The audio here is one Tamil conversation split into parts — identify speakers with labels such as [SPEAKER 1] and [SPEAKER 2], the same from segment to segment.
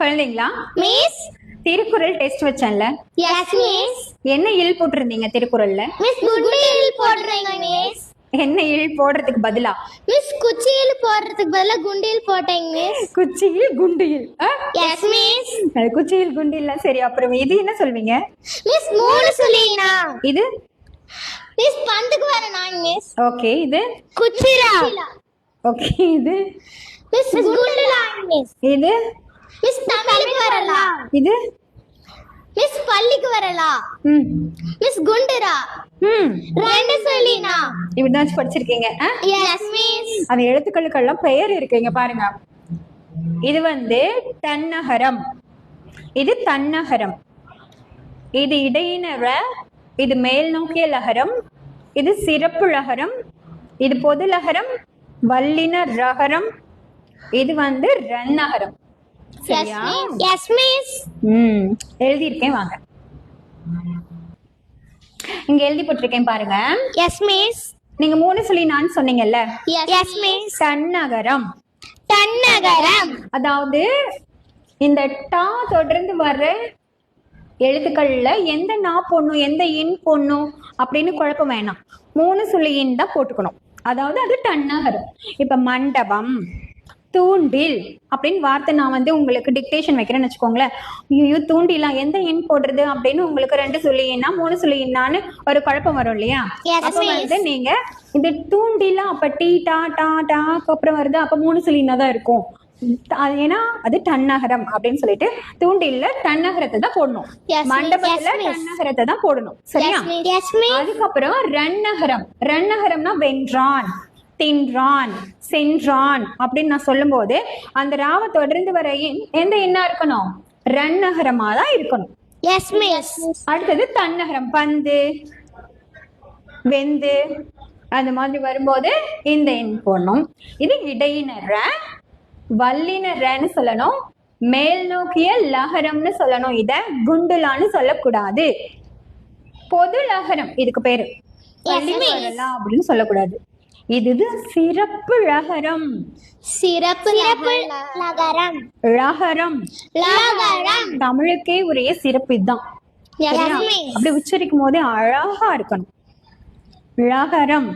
[SPEAKER 1] குழந்தைங்களா,
[SPEAKER 2] மிஸ்.
[SPEAKER 1] திருக்குறள் டெஸ்ட் வச்சேன்ல,
[SPEAKER 2] எஸ் மிஸ்.
[SPEAKER 1] என்ன இல் போட்டிருந்தீங்க திருக்குறள்ல?
[SPEAKER 2] மிஸ் குண்டியில் போடுறீங்க மிஸ்.
[SPEAKER 1] என்ன இல் போடுறதுக்கு பதிலா
[SPEAKER 2] மிஸ் குச்சியில் போடுறதுக்கு பதிலா குண்டியில் போட்டேங்க மிஸ்.
[SPEAKER 1] குச்சியில் குண்டியில்.
[SPEAKER 2] Yes miss.
[SPEAKER 1] அது குச்சியில் குண்டியில் சரி. அப்புறம் இது என்ன சொல்வீங்க?
[SPEAKER 2] மிஸ் மூணு சொல்லினா.
[SPEAKER 1] இது
[SPEAKER 2] மிஸ் பந்துக்கு வரனாங்க மிஸ்.
[SPEAKER 1] ஓகே. இது
[SPEAKER 2] குச்சிலா.
[SPEAKER 1] ஓகே. இது
[SPEAKER 2] மிஸ் குண்டலாங்க மிஸ்.
[SPEAKER 1] இது
[SPEAKER 2] மிஸ் தமிழுக்கு வரலாம்.
[SPEAKER 1] இது
[SPEAKER 2] மிஸ் பள்ளிக்கு வரலாம். மிஸ் குண்டரா. ரெண்டு சொல்லினா.
[SPEAKER 1] இப்படிதான் படிச்சிருக்கீங்க.
[SPEAKER 2] Yes miss.
[SPEAKER 1] அந்த எழுத்துக்களுக்கெல்லாம் பெயர் இருக்குங்க பாருங்க. இது வந்து தன்னகரம், இது தன்னகரம், இது இடையினர, இது மேல் நோக்கிய லகரம், இது சிறப்பு லகரம், இது பொது லகரம், வல்லின ரகரம், இது வந்து ரன்னகரம். சரியா?
[SPEAKER 2] Yes miss.
[SPEAKER 1] எழுதியிருக்கேன், வாங்க. இங்க எழுதி போட்டிருக்கேன் பாருங்க.
[SPEAKER 2] Yes miss.
[SPEAKER 1] நீங்க மூணு சொல்லி நான் சொன்னீங்கல்ல.
[SPEAKER 2] Yes miss.
[SPEAKER 1] தன்னகரம்.
[SPEAKER 2] தன்னகரம்
[SPEAKER 1] அதாவது இந்த டா தொடர்ந்து வர்ற எழுத்துக்கள்ல எந்த நா போடணும் எந்த இன் போடணும் அப்படின்னு குழப்பம் வேணாம். மூணு சொல்லி இன் தான் போட்டுக்கணும். அதாவது அது தன்னகரம். இப்ப மண்டபம், தூண்டில் அப்படின்னு வார்த்தை நான் வந்து உங்களுக்கு டிக்டேஷன் வைக்கிறேன்னு வச்சுக்கோங்களேன். ஐயோ தூண்டிலாம் எந்த இன் போடுறது அப்படின்னு உங்களுக்கு ரெண்டு சொல்லினா மூணு சொல்லினான்னு ஒரு குழப்பம் வரும் இல்லையா? அப்ப வந்து நீங்க இந்த தூண்டிலா அப்ப டீ டா டா டாக்கு அப்புறம் வருது, அப்ப மூணு சொல்லினா தான் இருக்கும். ஏன்னா அது தன்னகரம் அப்படின்னு சொல்லிட்டு தூண்டில்ல தன்னகரத்தை தான் போடணும், மண்டபத்துல தன்னகரத்தை தான் போடணும். சரியா? அதுக்கப்புறம் ரன்னகரம். ரன்னகரம்னா வென்றான், தின்றான், சென்றான் அப்படின்னு நான் சொல்லும் போது அந்த ராவ தொடர்ந்து வர எந்த எண்ணா இருக்கணும்? ரன்னகரமா தான் இருக்கணும். அடுத்தது தன்னகரம். பந்து, வெந்து அந்த மாதிரி வரும்போது இந்த எண் போடணும். இது இடையினர, வல்லினரன்னு சொல்லணும், மேல் நோக்கிய லகரம்னு சொல்லணும். இத குண்டுலான்னு சொல்லக்கூடாது. பொது லகரம் இதுக்கு பேரு. அப்படின்னு சொல்லக்கூடாது. இது சிறப்பு லகரம்.
[SPEAKER 2] சிறப்பு லகரம்.
[SPEAKER 1] லகரம் தமிழுக்கே உரிய சிறப்பு இதுதான். அப்படி உச்சரிக்கும் போதே அழகா இருக்கணும். லகரம்,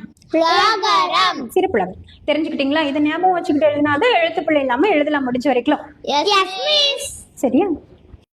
[SPEAKER 1] சிறப்பு லகரம். தெரிஞ்சுக்கிட்டீங்களா? இதை ஞாபகம் வச்சுக்கிட்டு எழுதினாதான் எழுத்து பிள்ளை இல்லாம எழுதலாம் முடிஞ்ச வரைக்கும். சரியா?